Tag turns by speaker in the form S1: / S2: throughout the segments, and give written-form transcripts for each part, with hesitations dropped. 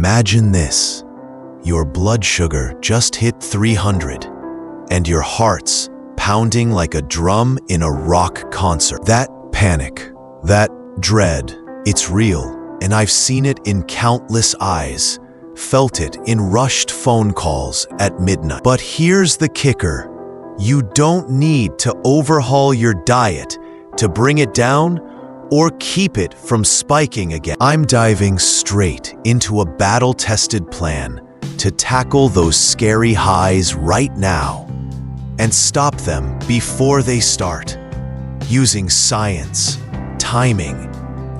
S1: Imagine this. Your blood sugar just hit 300, and your heart's pounding like a drum in a rock concert. That panic, that dread, it's real, and I've seen it in countless eyes, felt it in rushed phone calls at midnight. But here's the kicker. You don't need to overhaul your diet to bring it down or keep it from spiking again. I'm diving straight into a battle-tested plan to tackle those scary highs right now and stop them before they start, using science, timing,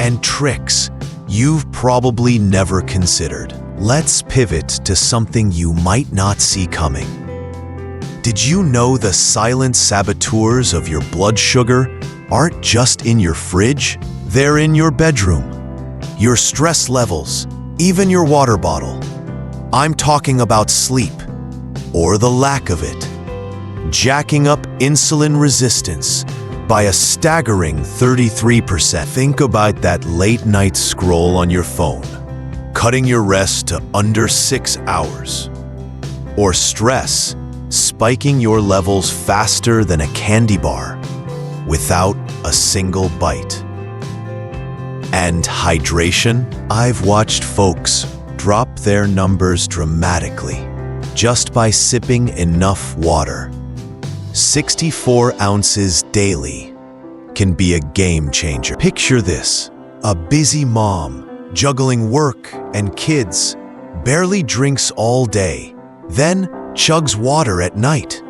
S1: and tricks you've probably never considered. Let's pivot to something you might not see coming. Did you know the silent saboteurs of your blood sugar aren't just in your fridge? They're in your bedroom, your stress levels, even your water bottle. I'm talking about sleep, or the lack of it, jacking up insulin resistance by a staggering 33%. Think about that late-night scroll on your phone, cutting your rest to under 6 hours, or stress spiking your levels faster than a candy bar without a single bite. And hydration? I've watched folks drop their numbers dramatically just by sipping enough water. 64 ounces daily can be a game changer. Picture this: a busy mom juggling work and kids, barely drinks all day, then chugs water at night,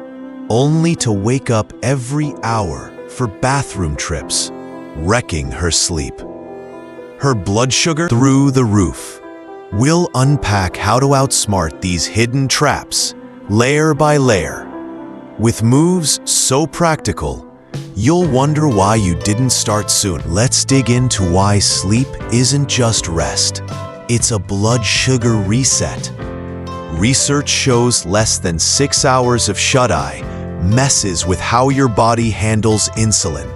S1: only to wake up every hour for bathroom trips, wrecking her sleep. Her blood sugar through the roof. We'll unpack how to outsmart these hidden traps, layer by layer. With moves so practical, you'll wonder why you didn't start soon. Let's dig into why sleep isn't just rest. It's a blood sugar reset. Research shows less than 6 hours of shut-eye messes with how your body handles insulin,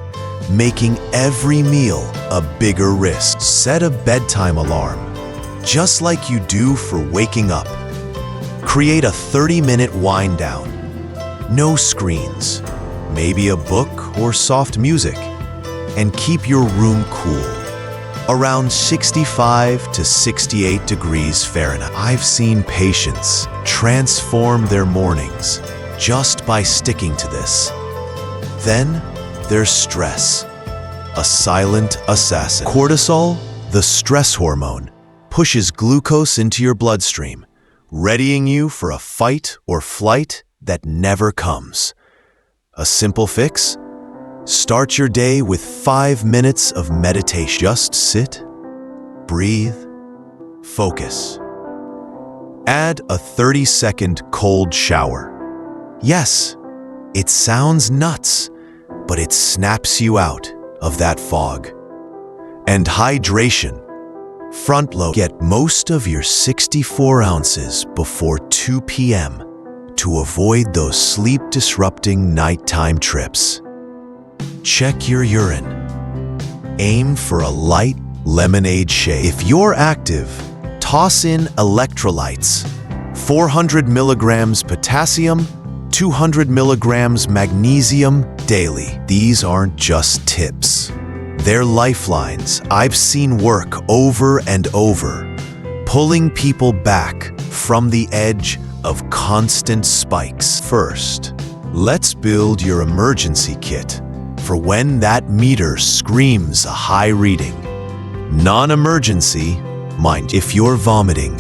S1: making every meal a bigger risk. Set a bedtime alarm, just like you do for waking up. Create a 30-minute wind down. No screens, maybe a book or soft music, and keep your room cool, around 65 to 68 degrees Fahrenheit. I've seen patients transform their mornings just by sticking to this. Then there's stress, a silent assassin. Cortisol, the stress hormone, pushes glucose into your bloodstream, readying you for a fight or flight that never comes. A simple fix? Start your day with 5 minutes of meditation. Just sit, breathe, focus. Add a 30-second cold shower. Yes, it sounds nuts, but it snaps you out of that fog. And hydration. Front load. Get most of your 64 ounces before 2 p.m. to avoid those sleep-disrupting nighttime trips. Check your urine. Aim for a light lemonade shade. If you're active, toss in electrolytes. 400 milligrams potassium, 200 milligrams magnesium daily. These aren't just tips. They're lifelines I've seen work over and over, pulling people back from the edge of constant spikes. First, let's build your emergency kit for when that meter screams a high reading. Non-emergency, mind you. If you're vomiting,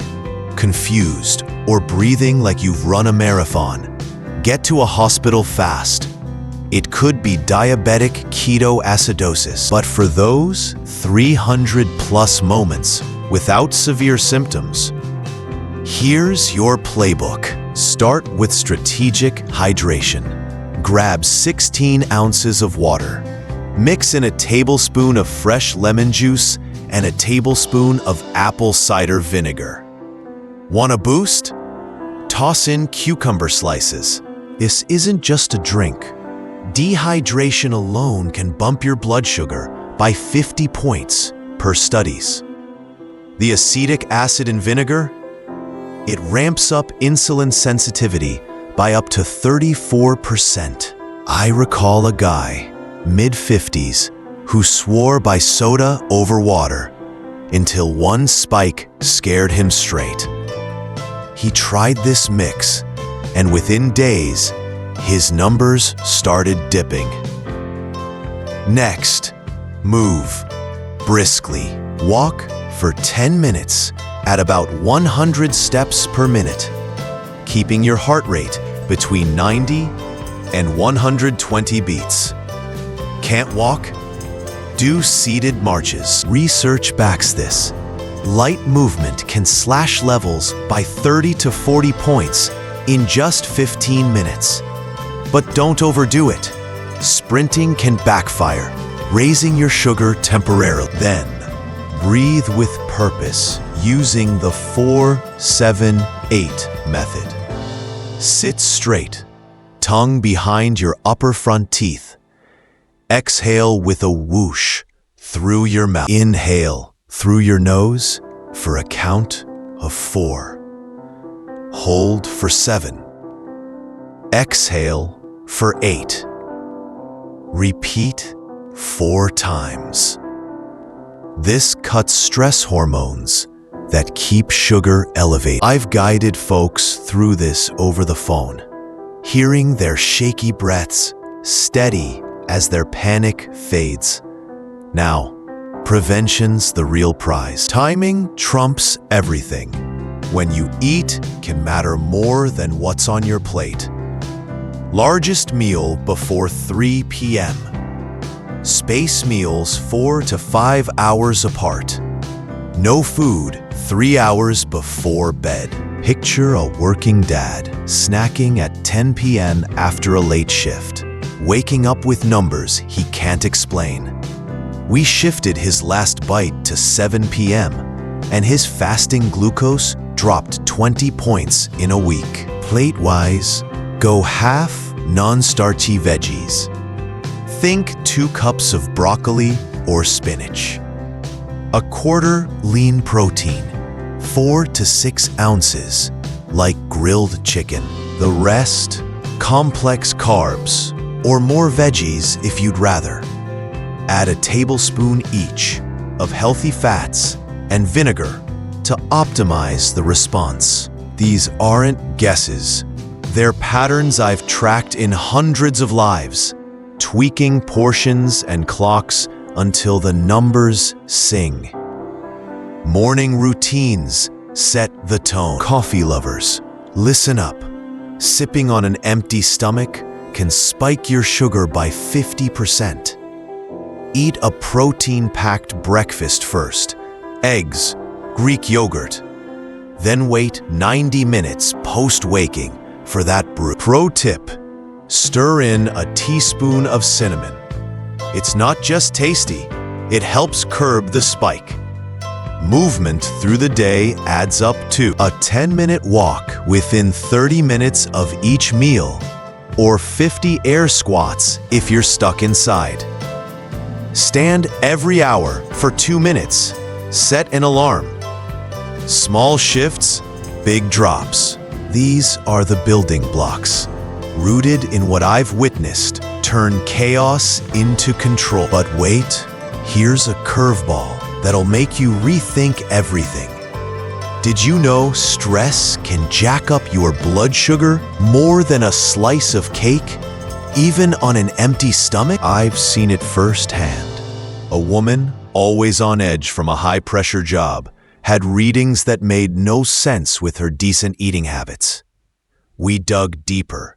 S1: confused, or breathing like you've run a marathon, get to a hospital fast. It could be diabetic ketoacidosis. But for those 300+ moments without severe symptoms, here's your playbook. Start with strategic hydration. Grab 16 ounces of water. Mix in a tablespoon of fresh lemon juice and a tablespoon of apple cider vinegar. Want a boost? Toss in cucumber slices. This isn't just a drink. Dehydration alone can bump your blood sugar by 50 points per studies. The acetic acid in vinegar, It ramps up insulin sensitivity by up to 34%. I recall a guy, mid-50s, who swore by soda over water until one spike scared him straight. He tried this mix, and within days, his numbers started dipping. Next, move briskly. Walk for 10 minutes at about 100 steps per minute, keeping your heart rate between 90 and 120 beats. Can't walk? Do seated marches. Research backs this. Light movement can slash levels by 30 to 40 points in just 15 minutes. But don't overdo it. Sprinting can backfire, raising your sugar temporarily. Then, breathe with purpose using the 4-7-8 method. Sit straight, tongue behind your upper front teeth. Exhale with a whoosh through your mouth. Inhale through your nose for a count of 4. Hold for 7. Exhale for 8. Repeat 4 times. This cuts stress hormones that keep sugar elevated. I've guided folks through this over the phone, hearing their shaky breaths, steady as their panic fades. Now, prevention's the real prize. Timing trumps everything. When you eat can matter more than what's on your plate. Largest meal before 3 p.m. Space meals 4 to 5 hours apart. No food 3 hours before bed. Picture a working dad snacking at 10 p.m. after a late shift, waking up with numbers he can't explain. We shifted his last bite to 7 p.m., and his fasting glucose dropped 20 points in a week. Plate-wise, go half non-starchy veggies. Think 2 cups of broccoli or spinach. A quarter lean protein, 4 to 6 ounces, like grilled chicken. The rest, complex carbs, or more veggies if you'd rather. Add a tablespoon each of healthy fats and vinegar to optimize the response. These aren't guesses. They're patterns I've tracked in hundreds of lives, tweaking portions and clocks until the numbers sing. Morning routines set the tone. Coffee lovers, listen up. Sipping on an empty stomach can spike your sugar by 50%. Eat a protein-packed breakfast first, eggs, Greek yogurt. Then wait 90 minutes post-waking for that brew. Pro tip, stir in a teaspoon of cinnamon. It's not just tasty, it helps curb the spike. Movement through the day adds up to a 10-minute walk within 30 minutes of each meal, or 50 air squats if you're stuck inside. Stand every hour for 2 minutes. Set an alarm. Small shifts, big drops. These are the building blocks, rooted in what I've witnessed turn chaos into control. But wait, here's a curveball that'll make you rethink everything. Did you know stress can jack up your blood sugar more than a slice of cake, even on an empty stomach? I've seen it firsthand. A woman, always on edge from a high-pressure job, had readings that made no sense with her decent eating habits. We dug deeper.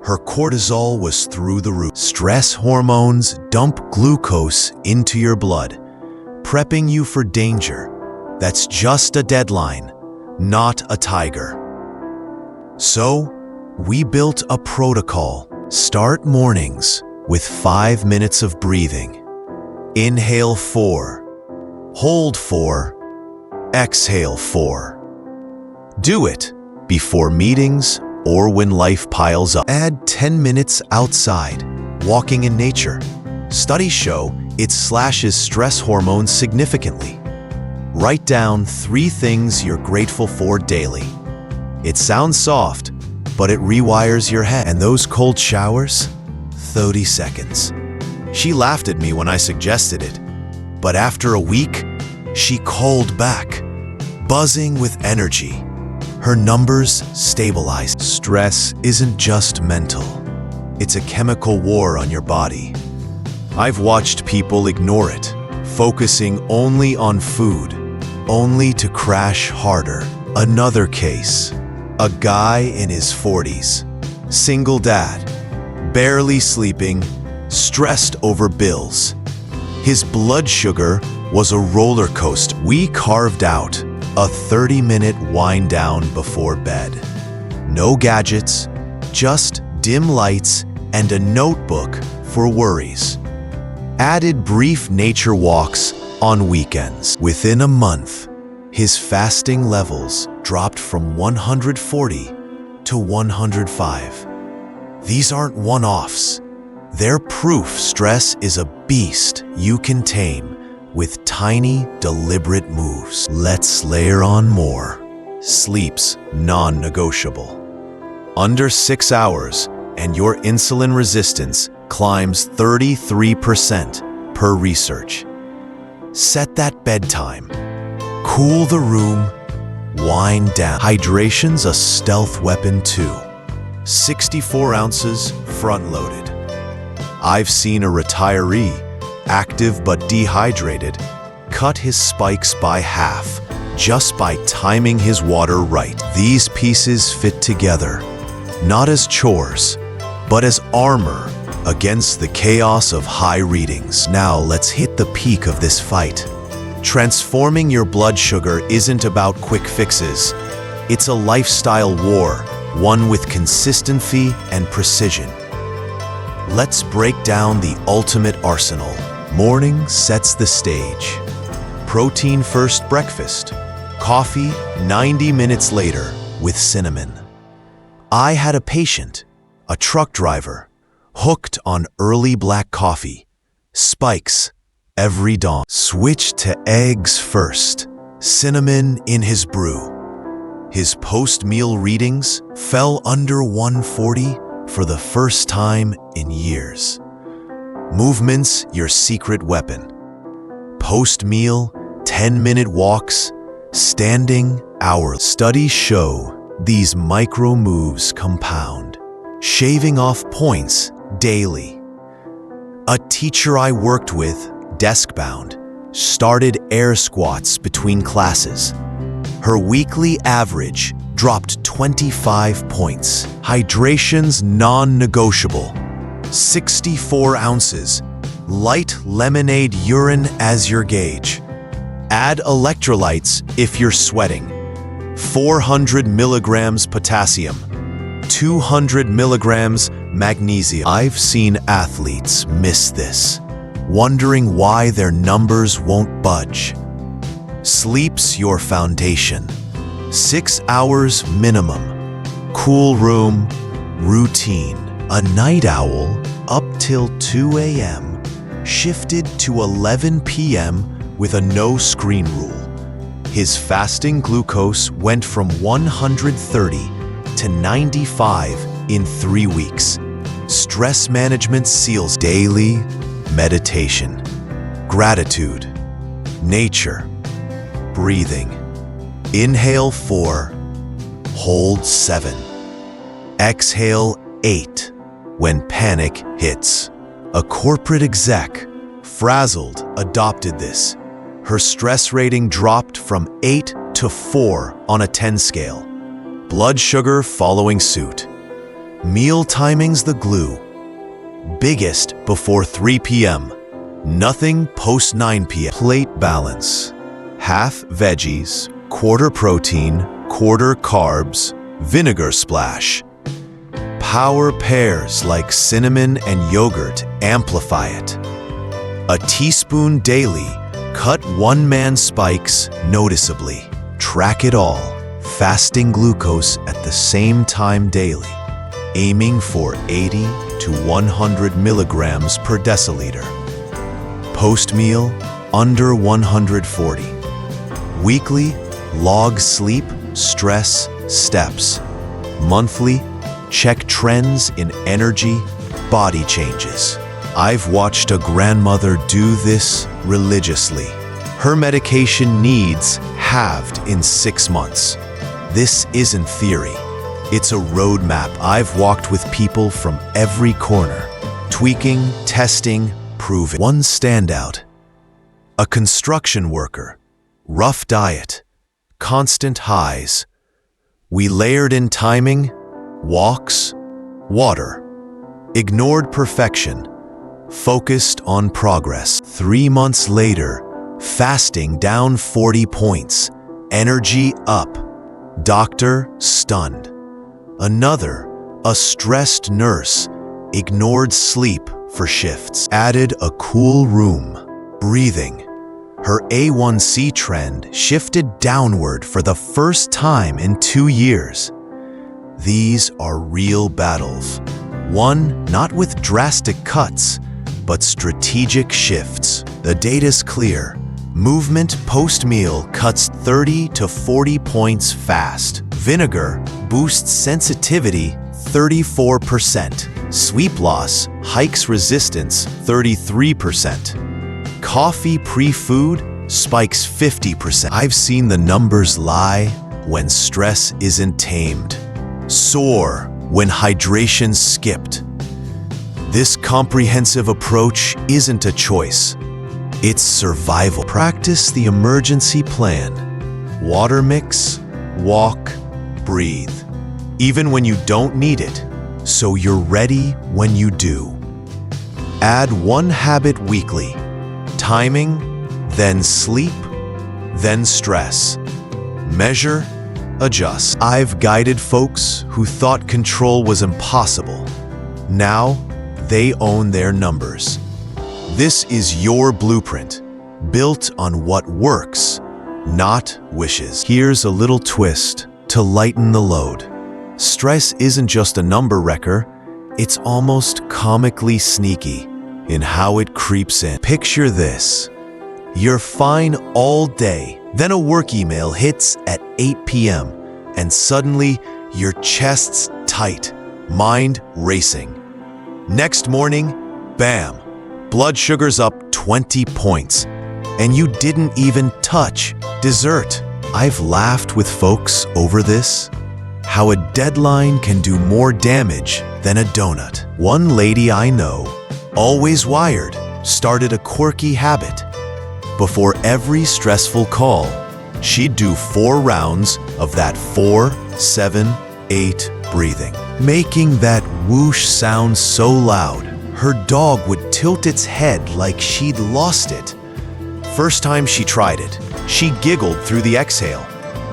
S1: Her cortisol was through the roof. Stress hormones dump glucose into your blood, prepping you for danger. That's just a deadline, not a tiger. So, we built a protocol. Start mornings with 5 minutes of breathing. Inhale 4, hold 4, exhale 4. Do it before meetings or when life piles up. Add 10 minutes outside, walking in nature. Studies show it slashes stress hormones significantly. Write down 3 things you're grateful for daily. It sounds soft, but it rewires your head. And those cold showers? 30 seconds. She laughed at me when I suggested it, but after a week, she called back, buzzing with energy. Her numbers stabilized. Stress isn't just mental. It's a chemical war on your body. I've watched people ignore it, focusing only on food, only to crash harder. Another case, a guy in his 40s, single dad, barely sleeping, stressed over bills. His blood sugar was a roller coaster. We carved out a 30-minute wind down before bed. No gadgets, just dim lights and a notebook for worries. Added brief nature walks on weekends. Within a month, his fasting levels dropped from 140 to 105. These aren't one-offs. They're proof stress is a beast you can tame with tiny, deliberate moves. Let's layer on more. Sleep's non-negotiable. Under 6 hours, and your insulin resistance climbs 33% per research. Set that bedtime. Cool the room, wind down. Hydration's a stealth weapon too. 64 ounces front-loaded. I've seen a retiree, active but dehydrated, cut his spikes by half just by timing his water right. These pieces fit together, not as chores, but as armor against the chaos of high readings. Now let's hit the peak of this fight. Transforming your blood sugar isn't about quick fixes. It's a lifestyle war, one with consistency and precision. Let's break down the ultimate arsenal. Morning sets the stage. Protein first breakfast. Coffee 90 minutes later with cinnamon. I had a patient, a truck driver, hooked on early black coffee. Spikes every dawn. Switched to eggs first. Cinnamon in his brew. His post-meal readings fell under 140 for the first time in years. Movement's your secret weapon. Post-meal, 10-minute walks, standing hours. Studies show these micro moves compound, shaving off points daily. A teacher I worked with, desk-bound, started air squats between classes. Her weekly average dropped 25 points. Hydration's non-negotiable. 64 ounces. Light lemonade urine as your gauge. Add electrolytes if you're sweating. 400 milligrams potassium. 200 milligrams magnesium. I've seen athletes miss this, wondering why their numbers won't budge. Sleep's your foundation. 6 hours minimum. Cool room, routine. A night owl up till 2 a.m. shifted to 11 p.m. with a no-screen rule. His fasting glucose went from 130 to 95 in 3 weeks. Stress management seals daily meditation, gratitude, nature, breathing. Inhale 4, hold 7, exhale 8 when panic hits. A corporate exec, frazzled, adopted this. Her stress rating dropped from 8 to 4 on a 10 scale. Blood sugar following suit. Meal timing's the glue. Biggest before 3 p.m. Nothing post 9 p.m. Plate balance. Half veggies, quarter protein, quarter carbs, vinegar splash. Power pairs like cinnamon and yogurt amplify it. A teaspoon daily, cut one-man spikes noticeably. Track it all, fasting glucose at the same time daily, aiming for 80 to 100 milligrams per deciliter. Post-meal, under 140. Weekly, log sleep, stress steps. Monthly, check trends in energy, body changes. I've watched a grandmother do this religiously. Her medication needs halved in 6 months. This isn't theory. It's a roadmap I've walked with people from every corner, tweaking, testing, proving. One standout: a construction worker, rough diet, constant highs. We layered in timing, walks, water, ignored perfection, focused on progress. 3 months later, fasting down 40 points, energy up, doctor stunned. Another, a stressed nurse, ignored sleep for shifts, added a cool room, breathing. Her A1C trend shifted downward for the first time in 2 years. These are real battles. One, not with drastic cuts, but strategic shifts. The data's clear. Movement post-meal cuts 30 to 40 points fast. Vinegar boosts sensitivity 34%. Sleep loss hikes resistance 33%. Coffee pre-food spikes 50%. I've seen the numbers lie when stress isn't tamed. Soar when hydration skipped. This comprehensive approach isn't a choice. It's survival. Practice the emergency plan. Water mix, walk, breathe. Even when you don't need it, so you're ready when you do. Add one habit weekly. Timing, then sleep, then stress. Measure, adjust. I've guided folks who thought control was impossible. Now, they own their numbers. This is your blueprint, built on what works, not wishes. Here's a little twist to lighten the load. Stress isn't just a number wrecker, it's almost comically sneaky in how it creeps in. Picture this. You're fine all day, then a work email hits at 8 p.m. and suddenly your chest's tight, mind racing. Next morning, bam, blood sugar's up 20 points, and you didn't even touch dessert. I've laughed with folks over this, how a deadline can do more damage than a donut. One lady I know, always wired, started a quirky habit. Before every stressful call, she'd do 4 rounds of that 4, 7, 8 breathing, making that whoosh sound so loud, her dog would tilt its head like she'd lost it. First time she tried it, she giggled through the exhale,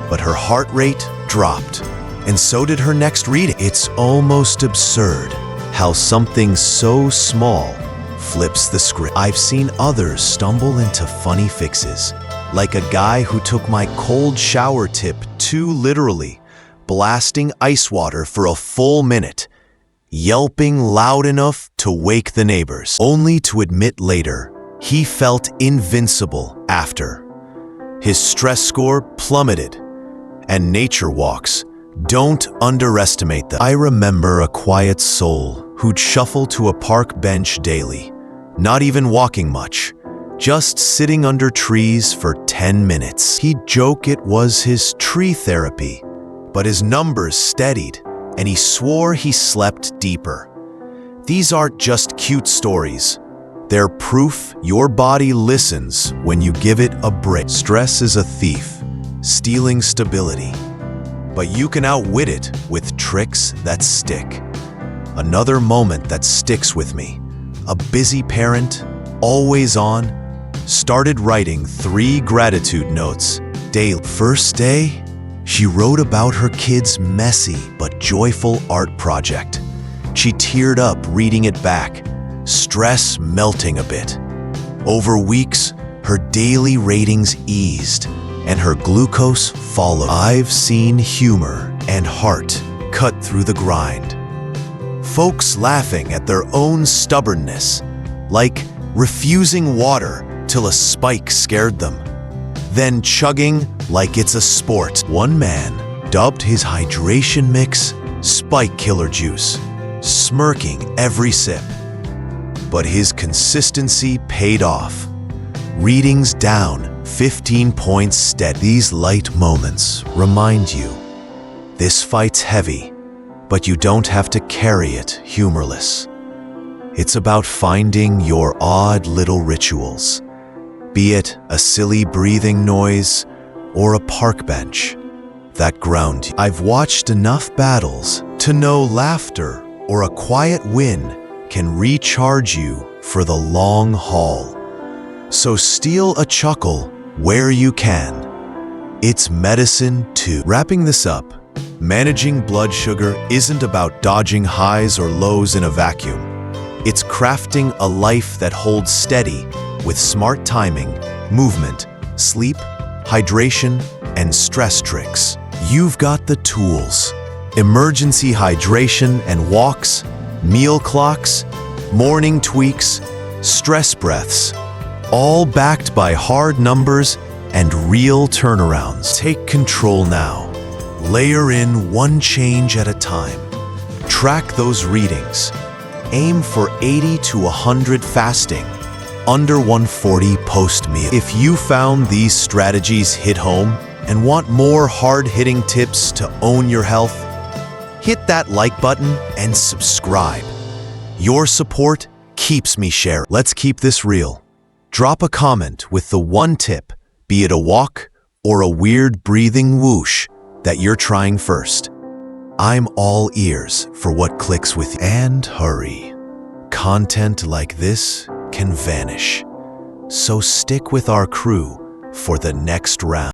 S1: but her heart rate dropped, and so did her next reading. It's almost absurd how something so small flips the script. I've seen others stumble into funny fixes, like a guy who took my cold shower tip too literally, blasting ice water for a full minute, yelping loud enough to wake the neighbors, only to admit later he felt invincible after. His stress score plummeted, and nature walks. Don't underestimate them. I remember a quiet soul who'd shuffle to a park bench daily, not even walking much, just sitting under trees for 10 minutes. He'd joke it was his tree therapy, but his numbers steadied, and he swore he slept deeper. These aren't just cute stories. They're proof your body listens when you give it a break. Stress is a thief, stealing stability. But you can outwit it with tricks that stick. Another moment that sticks with me. A busy parent, always on, started writing 3 gratitude notes daily. First day, she wrote about her kid's messy but joyful art project. She teared up reading it back, stress melting a bit. Over weeks, her daily ratings eased, and her glucose followed. I've seen humor and heart cut through the grind. Folks laughing at their own stubbornness, like refusing water till a spike scared them, then chugging like it's a sport. One man dubbed his hydration mix Spike Killer Juice, smirking every sip. But his consistency paid off. Readings down 15 points steady. These light moments remind you, this fight's heavy, but you don't have to carry it humorless. It's about finding your odd little rituals, be it a silly breathing noise or a park bench, that ground you. I've watched enough battles to know laughter or a quiet win can recharge you for the long haul. So steal a chuckle where you can. It's medicine too. Wrapping this up, managing blood sugar isn't about dodging highs or lows in a vacuum. It's crafting a life that holds steady with smart timing, movement, sleep, hydration, and stress tricks. You've got the tools. Emergency hydration and walks, meal clocks, morning tweaks, stress breaths, all backed by hard numbers and real turnarounds. Take control now. Layer in one change at a time. Track those readings. Aim for 80 to 100 fasting, under 140 post-meal. If you found these strategies hit home and want more hard-hitting tips to own your health, hit that like button and subscribe. Your support keeps me sharing. Let's keep this real. Drop a comment with the one tip, be it a walk or a weird breathing whoosh, that you're trying first. I'm all ears for what clicks with you. And hurry. Content like this can vanish. So stick with our crew for the next round.